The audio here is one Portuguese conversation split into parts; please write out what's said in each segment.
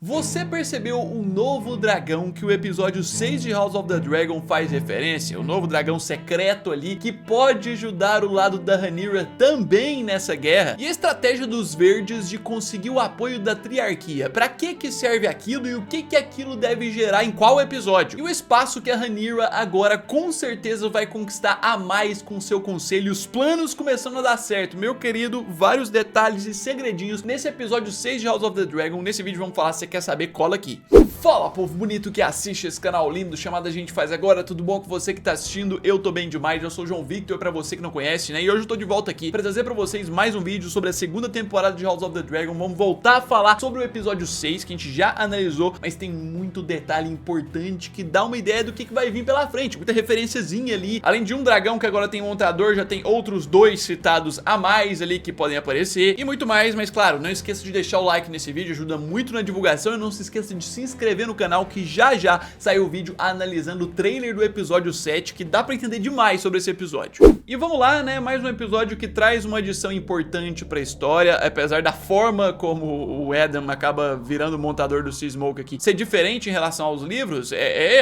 Você percebeu o novo dragão que o episódio 6 de House of the Dragon faz referência? O novo dragão secreto ali que pode ajudar o lado da Rhaenyra também nessa guerra. E a estratégia dos verdes de conseguir o apoio da triarquia. Pra que serve aquilo e o que aquilo deve gerar em qual episódio? E o espaço que a Rhaenyra agora com certeza vai conquistar a mais com seu conselho e os planos começando a dar certo. Meu querido, vários detalhes e segredinhos nesse episódio 6 de House of the Dragon. Nesse vídeo vamos falar, se quer saber, cola aqui. Fala, povo bonito que assiste esse canal lindo chamado A Gente Faz Agora, tudo bom com você que tá assistindo? Eu tô bem demais, eu sou o João Victor, pra você que não conhece, né? E hoje eu tô de volta aqui pra trazer pra vocês mais um vídeo sobre a segunda temporada de House of the Dragon. Vamos voltar a falar sobre o episódio 6, que a gente já analisou, mas tem muito detalhe importante que dá uma ideia do que vai vir pela frente. Muita referenciazinha ali, além de um dragão que agora tem um montador, já tem outros dois citados a mais ali que podem aparecer e muito mais, mas claro, não esqueça de deixar o like nesse vídeo, ajuda muito na divulgação. E não se esqueça de se inscrever no canal, que já saiu o vídeo analisando o trailer do episódio 7, que dá pra entender demais sobre esse episódio. E vamos lá, né, mais um episódio que traz uma adição importante pra história, apesar da forma como o Adam acaba virando o montador do Sea Smoke aqui ser diferente em relação aos livros.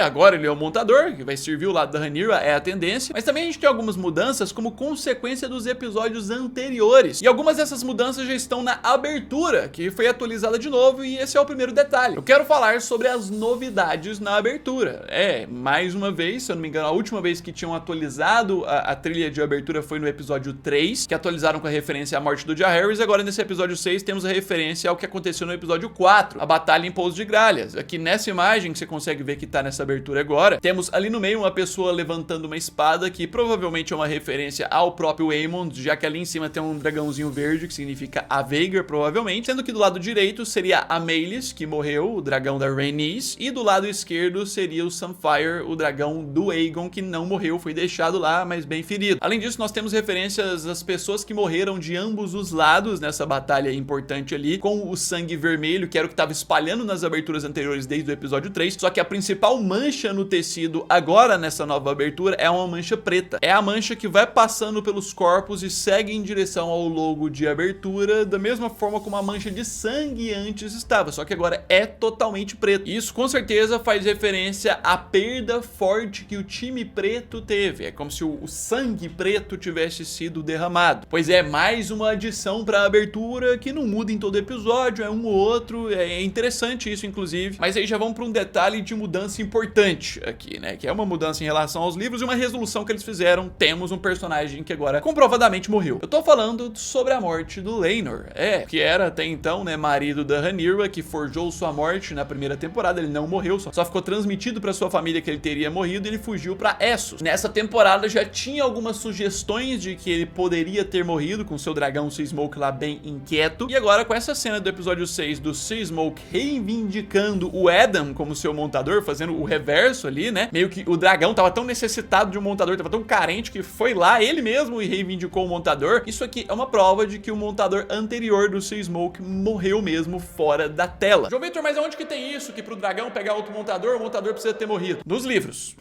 Agora ele é o montador, que vai servir o lado da Rhaenyra, é a tendência, mas também a gente tem algumas mudanças como consequência dos episódios anteriores, e algumas dessas mudanças já estão na abertura, que foi atualizada de novo, e esse é o primeiro detalhe. Eu quero falar sobre as novidades na abertura. Mais uma vez, se eu não me engano, a última vez que tinham atualizado a trilha de abertura foi no episódio 3, que atualizaram com a referência à morte do Jaehaerys. Agora nesse episódio 6 temos a referência ao que aconteceu no episódio 4, a batalha em Pouso de Gralhas. Aqui nessa imagem que você consegue ver que tá nessa abertura agora, temos ali no meio uma pessoa levantando uma espada, que provavelmente é uma referência ao próprio Aemond, já que ali em cima tem um dragãozinho verde, que significa a Vhagar, provavelmente, sendo que do lado direito seria a Meleys, que morreu, o dragão da Rhaenys, e do lado esquerdo seria o Sunfyre, o dragão do Aegon, que não morreu, foi deixado lá, mas bem ferido. Além disso, nós temos referências às pessoas que morreram de ambos os lados nessa batalha importante ali, com o sangue vermelho, que era o que estava espalhando nas aberturas anteriores desde o episódio 3, só que a principal mancha no tecido agora nessa nova abertura é uma mancha preta. É a mancha que vai passando pelos corpos e segue em direção ao logo de abertura, da mesma forma como a mancha de sangue antes estava, só que agora é totalmente preto. Isso com certeza faz referência à perda forte que o time preto teve. É como se o sangue preto tivesse sido derramado. Pois é, mais uma adição para a abertura que não muda em todo episódio, é um ou outro. É interessante isso, inclusive. Mas aí já vamos para um detalhe de mudança importante aqui, né? Que é uma mudança em relação aos livros e uma resolução que eles fizeram. Temos um personagem que agora comprovadamente morreu. Eu tô falando sobre a morte do Laenor. Que era até então, né, marido da Rhaenyra, que forjou sua morte na primeira temporada. Ele não morreu, só ficou transmitido pra sua família que ele teria morrido e ele fugiu pra Essos. Nessa temporada já tinha algumas sugestões de que ele poderia ter morrido com seu dragão Sea Smoke lá bem inquieto. E agora com essa cena do episódio 6 do Sea Smoke reivindicando o Adam como seu montador, fazendo o reverso ali, né? Meio que o dragão tava tão necessitado de um montador, tava tão carente que foi lá ele mesmo e reivindicou o montador. Isso aqui é uma prova de que o montador anterior do Sea Smoke morreu mesmo fora da tela. João Victor, mas onde que tem isso? Que pro dragão pegar outro montador, o montador precisa ter morrido? Nos livros.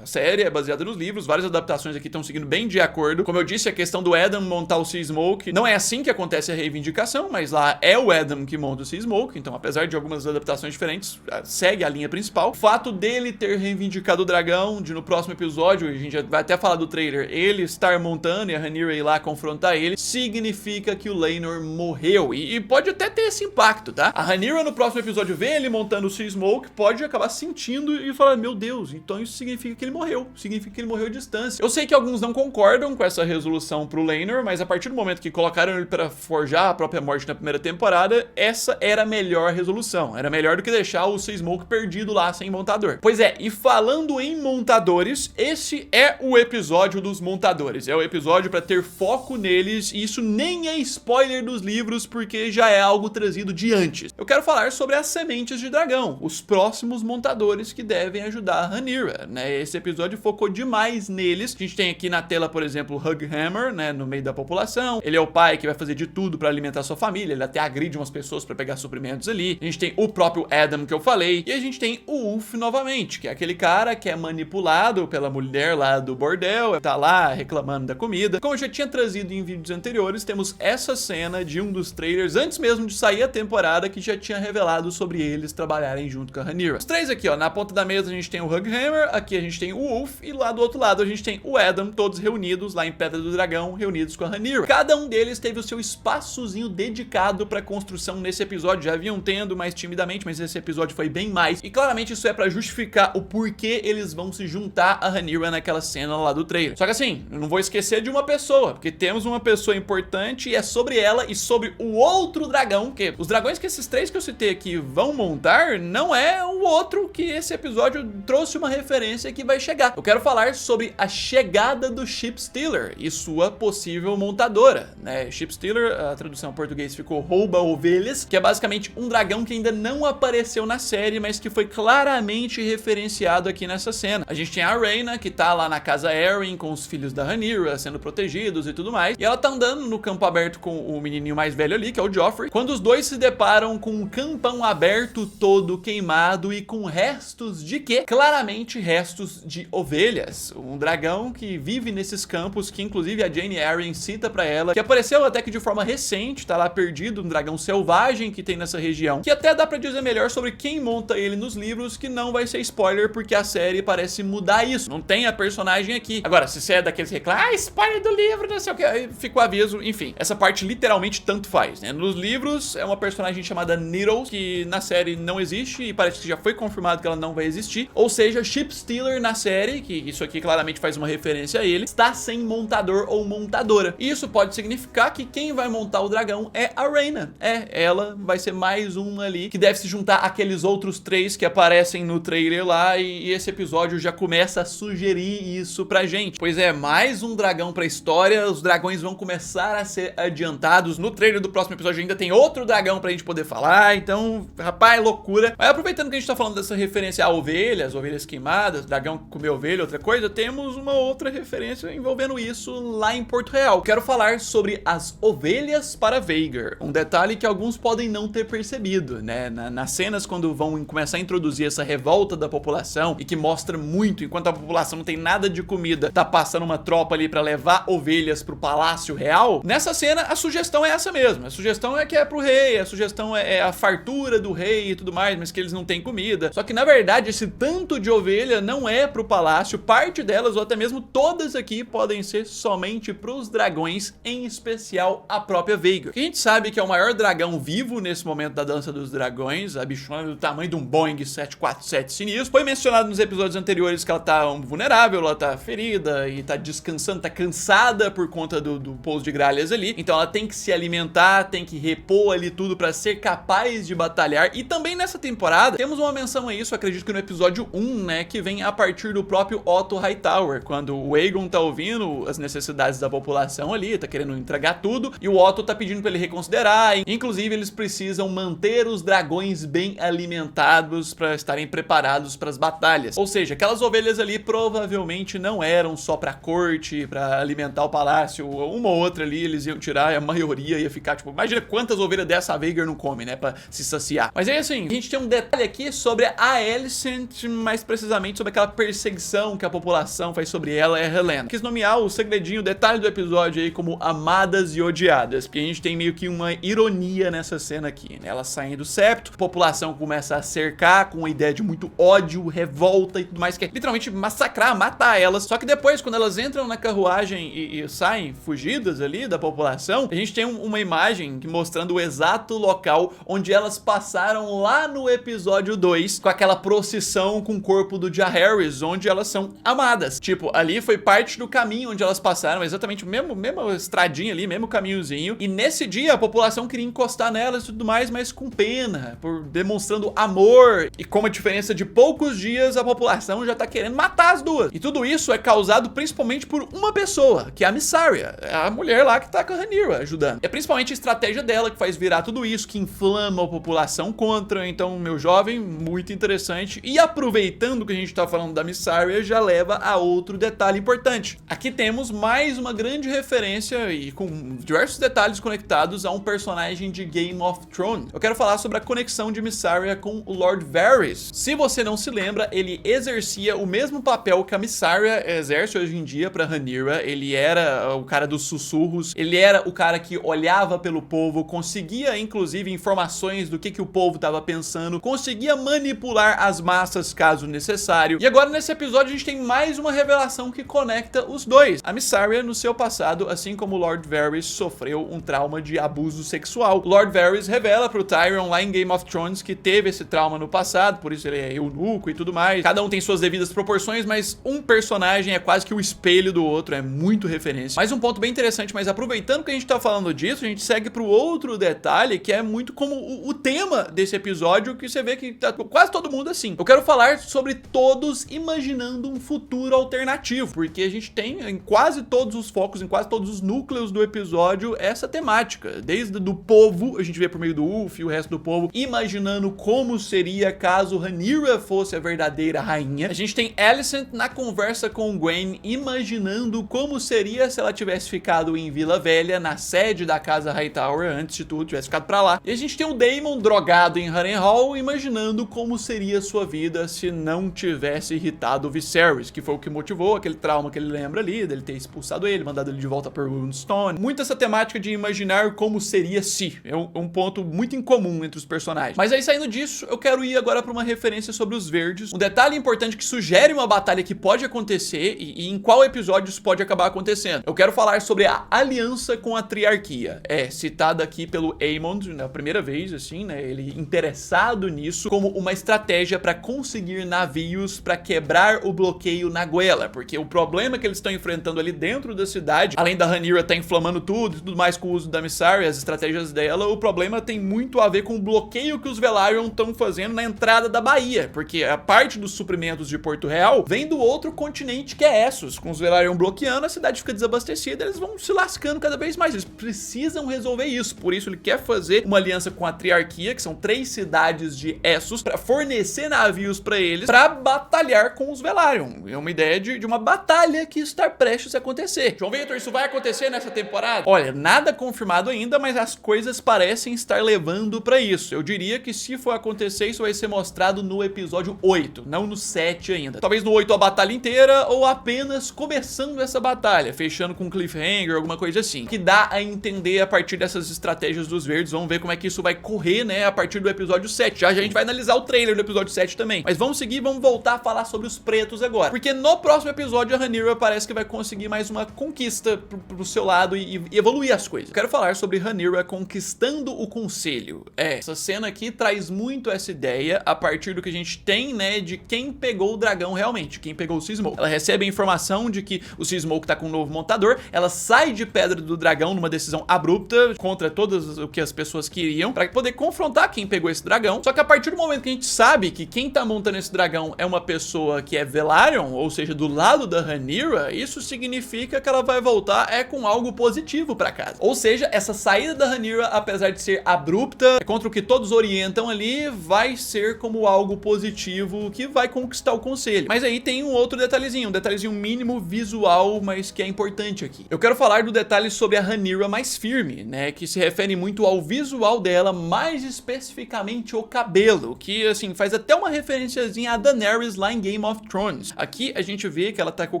A série é baseada nos livros, várias adaptações aqui estão seguindo bem de acordo. Como eu disse, a questão do Adam montar o Sea Smoke, não é assim que acontece a reivindicação, mas lá é o Adam que monta o Sea Smoke, então apesar de algumas adaptações diferentes, segue a linha principal. O fato dele ter reivindicado o dragão, de no próximo episódio, a gente já vai até falar do trailer, ele estar montando e a Rhaenyra ir lá confrontar ele, significa que o Laenor morreu, e pode até ter esse impacto, tá? A Rhaenyra no próximo episódio vê ele montando o Sea Smoke, pode acabar sentindo e falar, meu Deus, então isso significa que ele morreu, significa que ele morreu à distância. Eu sei que alguns não concordam com essa resolução pro Laenor, mas a partir do momento que colocaram ele pra forjar a própria morte na primeira temporada, essa era a melhor resolução, era melhor do que deixar o Sea Smoke perdido lá sem montador. Pois é, e falando em montadores, esse é o episódio dos montadores, é o episódio pra ter foco neles, e isso nem é spoiler dos livros, porque já é algo trazido de antes. Eu quero falar sobre as sementes de dragão. dragão, os próximos montadores que devem ajudar a Rhaenyra, né? Esse episódio focou demais neles. A gente tem aqui na tela, por exemplo, o Hughammer, né, no meio da população. Ele é o pai que vai fazer de tudo pra alimentar sua família, ele até agride umas pessoas pra pegar suprimentos ali. A gente tem o próprio Adam que eu falei, e a gente tem o Ulf novamente, que é aquele cara que é manipulado pela mulher lá do bordel, tá lá reclamando da comida. Como eu já tinha trazido em vídeos anteriores, temos essa cena de um dos trailers, antes mesmo de sair a temporada, que já tinha revelado sobre eles trabalharem junto com a Rhaenyra. Os três aqui, ó, na ponta da mesa a gente tem o Hughammer, aqui a gente tem o Ulf, e lá do outro lado a gente tem o Adam, todos reunidos lá em Pedra do Dragão, reunidos com a Rhaenyra. Cada um deles teve o seu espaçozinho dedicado pra construção nesse episódio, já haviam tendo mais timidamente, mas esse episódio foi bem mais, e claramente isso é pra justificar o porquê eles vão se juntar a Rhaenyra naquela cena lá do trailer. Só que assim, eu não vou esquecer de uma pessoa, porque temos uma pessoa importante e é sobre ela e sobre o outro dragão, que os dragões que esses três que eu citei aqui vão montar, não é o outro que esse episódio trouxe uma referência que vai chegar. Eu quero falar sobre a chegada do Sheepstealer e sua possível montadora, né? Sheepstealer, a tradução em português ficou rouba ovelhas, que é basicamente um dragão que ainda não apareceu na série, mas que foi claramente referenciado aqui nessa cena. A gente tem a Rhaena, que tá lá na casa Arryn com os filhos da Rhaenyra sendo protegidos e tudo mais, e ela tá andando no campo aberto com o menininho mais velho ali, que é o Joffrey, quando os dois se deparam com um campão aberto todo queimado e com restos de quê? Claramente restos de ovelhas. Um dragão que vive nesses campos, que inclusive a Jaime Arryn cita pra ela, que apareceu até que de forma recente, tá lá perdido, um dragão selvagem que tem nessa região, que até dá pra dizer melhor sobre quem monta ele nos livros, que não vai ser spoiler, porque a série parece mudar isso. Não tem a personagem aqui. Agora, se você é daqueles que reclamam, spoiler do livro, não sei o que, aí fica o aviso, enfim. Essa parte literalmente tanto faz, né? Nos livros é uma personagem chamada Needles, que na série não existe e parece que já foi confirmado que ela não vai existir. Ou seja, Sheepstealer na série, que isso aqui claramente faz uma referência a ele, está sem montador ou montadora. E isso pode significar que quem vai montar o dragão é a Rhaena. Ela vai ser mais uma ali, que deve se juntar àqueles outros três que aparecem no trailer lá, e esse episódio já começa a sugerir isso pra gente. Pois é, mais um dragão pra história, os dragões vão começar a ser adiantados. No trailer do próximo episódio ainda tem outro dragão pra gente poder falar, então, rapaz, loucura. Mas aproveitando que a gente tá falando dessa referência a ovelhas queimadas, dragão comeu ovelha, outra coisa, temos uma outra referência envolvendo isso lá em Porto Real. Quero falar sobre as ovelhas para Vhagar, um detalhe que alguns podem não ter percebido, né? Nas cenas quando vão começar a introduzir essa revolta da população e que mostra muito, enquanto a população não tem nada de comida, tá passando uma tropa ali pra levar ovelhas pro Palácio Real, nessa cena a sugestão é essa mesmo. A sugestão é que é pro rei, a sugestão é a fartura do rei e tudo mais, mas que eles não têm comida. Só que na verdade esse tanto de ovelha não é pro palácio, parte delas ou até mesmo todas aqui podem ser somente pros dragões, em especial a própria Vhagar, que a gente sabe que é o maior dragão vivo nesse momento da Dança dos Dragões, a bichona do tamanho de um Boeing 747 sinistro. Foi mencionado nos episódios anteriores que ela tá vulnerável, ela tá ferida e tá descansando, tá cansada por conta do pouso de gralhas ali, então ela tem que se alimentar, tem que repor ali tudo pra ser capaz de batalhar. E também nessa temporada temos uma menção a isso, acredito que no episódio 1, né, que vem a partir do próprio Otto Hightower, quando o Aegon tá ouvindo as necessidades da população ali, tá querendo entregar tudo, e o Otto tá pedindo pra ele reconsiderar, inclusive eles precisam manter os dragões bem alimentados pra estarem preparados pras batalhas. Ou seja, aquelas ovelhas ali provavelmente não eram só pra corte, pra alimentar o palácio, uma ou outra ali eles iam tirar e a maioria ia ficar, tipo, imagina quantas ovelhas dessa Vhagar não come, né, pra se saciar. Mas aí assim, a gente tem um detalhe aqui sobre a Alicent, mais precisamente sobre aquela perseguição que a população faz sobre ela e a Helaena. Quis nomear o segredinho, o detalhe do episódio aí como amadas e odiadas, porque a gente tem meio que uma ironia nessa cena aqui, né? Elas saem do septo, a população começa a cercar com uma ideia de muito ódio, revolta e tudo mais, que é literalmente massacrar, matar elas. Só que depois, quando elas entram na carruagem e saem fugidas ali da população, a gente tem uma imagem mostrando o exato local onde elas passaram lá no episódio 2, com aquela procissão com o corpo do Jaehaerys, onde elas são amadas. Tipo, ali foi parte do caminho onde elas passaram, exatamente o mesmo estradinha ali, mesmo caminhozinho. E nesse dia a população queria encostar nelas e tudo mais, mas com pena, por demonstrando amor. E como a diferença de poucos dias, a população já tá querendo matar as duas. E tudo isso é causado principalmente por uma pessoa, que é a Mysaria, a mulher lá que tá com a Rhaenyra ajudando. É principalmente a estratégia dela que faz virar tudo isso, que inflama a população contra. Então então, meu jovem, muito interessante. E aproveitando que a gente tá falando da Mysaria, já leva a outro detalhe importante. Aqui temos mais uma grande referência e com diversos detalhes conectados a um personagem de Game of Thrones. Eu quero falar sobre a conexão de Mysaria com o Lord Varys. Se você não se lembra, ele exercia o mesmo papel que a Mysaria exerce hoje em dia pra Rhaenyra. Ele era o cara dos sussurros, ele era o cara que olhava pelo povo, conseguia inclusive informações do que o povo tava pensando, conseguia manipular as massas caso necessário. E agora nesse episódio a gente tem mais uma revelação que conecta os dois. A Mysaria, no seu passado, assim como o Lord Varys, sofreu um trauma de abuso sexual. O Lord Varys revela pro Tyrion lá em Game of Thrones que teve esse trauma no passado, por isso ele é eunuco e tudo mais. Cada um tem suas devidas proporções, mas um personagem é quase que o espelho do outro, é muito referência. Mas um ponto bem interessante, mas aproveitando que a gente tá falando disso, a gente segue pro outro detalhe que é muito como o tema desse episódio, que você vê que tá quase todo mundo assim. Eu quero falar sobre todos imaginando um futuro alternativo, porque a gente tem em quase todos os focos, em quase todos os núcleos do episódio, essa temática. Desde do povo, a gente vê por meio do Ulf e o resto do povo, imaginando como seria caso Rhaenyra fosse a verdadeira rainha. A gente tem Alicent na conversa com Gwen, imaginando como seria se ela tivesse ficado em Vila Velha, na sede da casa Hightower, antes de tudo, tivesse ficado pra lá. E a gente tem o Daemon drogado em Harrenhal, imaginando como seria sua vida se não tivesse irritado o Viserys, que foi o que motivou aquele trauma que ele lembra ali, dele ter expulsado ele, mandado ele de volta para Moonstone. Muito essa temática de imaginar como seria se. É um ponto muito incomum entre os personagens. Mas aí, saindo disso, eu quero ir agora para uma referência sobre os verdes. Um detalhe importante que sugere uma batalha que pode acontecer e em qual episódio isso pode acabar acontecendo. Eu quero falar sobre a aliança com a triarquia. É citada aqui pelo Aemond na primeira vez, assim, né? Ele interessado nisso como uma estratégia para conseguir navios para quebrar o bloqueio na Goela, porque o problema que eles estão enfrentando ali dentro da cidade, além da Rhaenyra tá inflamando tudo e tudo mais com o uso da Mysaria, as estratégias dela, o problema tem muito a ver com o bloqueio que os Velaryon estão fazendo na entrada da Baía, porque a parte dos suprimentos de Porto Real vem do outro continente que é Essos. Com os Velaryon bloqueando, a cidade fica desabastecida, eles vão se lascando cada vez mais, eles precisam resolver isso, por isso ele quer fazer uma aliança com a triarquia, que são 3 cidades de Essos, para fornecer navios para eles, para batalhar com os Velaryon. É uma ideia de uma batalha que está prestes a acontecer. João Vitor, isso vai acontecer nessa temporada? Olha, nada confirmado ainda, mas as coisas parecem estar levando para isso. Eu diria que se for acontecer, isso vai ser mostrado no episódio 8, não no 7 ainda. Talvez no 8 a batalha inteira, ou apenas começando essa batalha, fechando com um cliffhanger, alguma coisa assim, que dá a entender a partir dessas estratégias dos verdes. Vamos ver como é que isso vai correr, né, a partir do episódio 7. Já a gente vai analisar o trailer do episódio 7 também. Mas vamos seguir, vamos voltar a falar sobre os pretos agora. Porque no próximo episódio a Rhaenyra parece que vai conseguir mais uma conquista pro seu lado e evoluir as coisas. Eu quero falar sobre Rhaenyra conquistando o conselho. Essa cena aqui traz muito essa ideia a partir do que a gente tem, né, de quem pegou o dragão realmente, quem pegou o Sea-Smoke. Ela recebe a informação de que o Sea-Smoke tá com um novo montador, ela sai de Pedra do Dragão numa decisão abrupta, contra todas o que as pessoas queriam, pra poder confrontar quem pegou esse dragão. Só que a partir do momento que a gente sabe que quem tá montando esse dragão é uma pessoa que é Velaryon, ou seja, do lado da Rhaenyra, isso significa que ela vai voltar com algo positivo pra casa. Ou seja, essa saída da Rhaenyra, apesar de ser abrupta, contra o que todos orientam ali, vai ser como algo positivo que vai conquistar o conselho. Mas aí tem um outro detalhezinho, um detalhezinho mínimo visual, mas que é importante aqui. Eu quero falar do detalhe sobre a Rhaenyra mais firme, né, que se refere muito ao visual dela, mais especificamente o cabelo, que assim, faz até uma referenciazinha a Daenerys lá em Game of Thrones. Aqui a gente vê que ela tá com o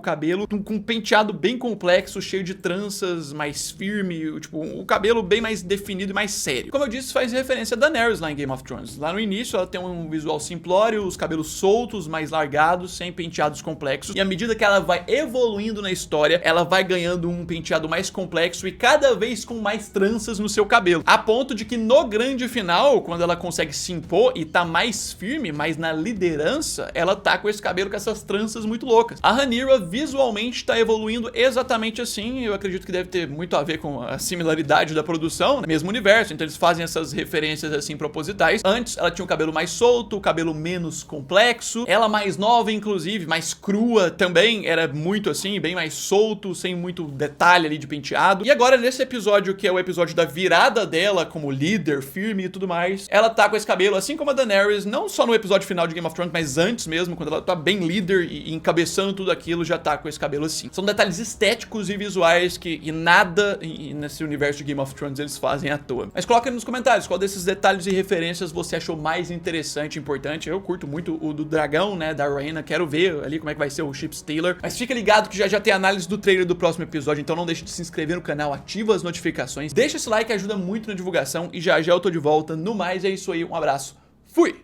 cabelo com um penteado bem complexo, cheio de tranças, mais firme, tipo, o cabelo bem mais definido e mais sério. Como eu disse, faz referência a Daenerys lá em Game of Thrones. Lá no início ela tem um visual simplório, os cabelos soltos, mais largados, sem penteados complexos, e à medida que ela vai evoluindo na história, ela vai ganhando um penteado mais complexo e cada vez com mais tranças no seu cabelo, a ponto de que no grande final, quando ela consegue se impor e tá mais firme, mais na liderança, ela tá com esse cabelo com essas tranças muito loucas. A Rhaenyra visualmente tá evoluindo exatamente assim, eu acredito que deve ter muito a ver com a similaridade da produção, no mesmo universo, então eles fazem essas referências assim propositais. Antes ela tinha o cabelo mais solto, o cabelo menos complexo, ela mais nova inclusive, mais crua também, era muito assim, bem mais solto, sem muito detalhe ali de penteado. E agora nesse episódio, que é o episódio da virada dela como líder, firme e tudo mais, ela tá com esse cabelo, assim como a Daenerys, não só no episódio final de Game of Thrones, mas antes mesmo, quando ela tá bem líder e encabeçando tudo aquilo, já tá com esse cabelo assim. São detalhes estéticos e visuais que nada nesse universo de Game of Thrones eles fazem à toa. Mas coloca aí nos comentários qual desses detalhes e referências você achou mais interessante e importante. Eu curto muito o do dragão, né, da Rhaena, quero ver ali como é que vai ser o Chip Stealer. Mas fica ligado que já tem análise do trailer do próximo episódio, então não deixe de se inscrever no canal, ativa as notificações, deixa esse like que ajuda muito na divulgação e já eu tô de volta. No mais é isso aí, um abraço, fui!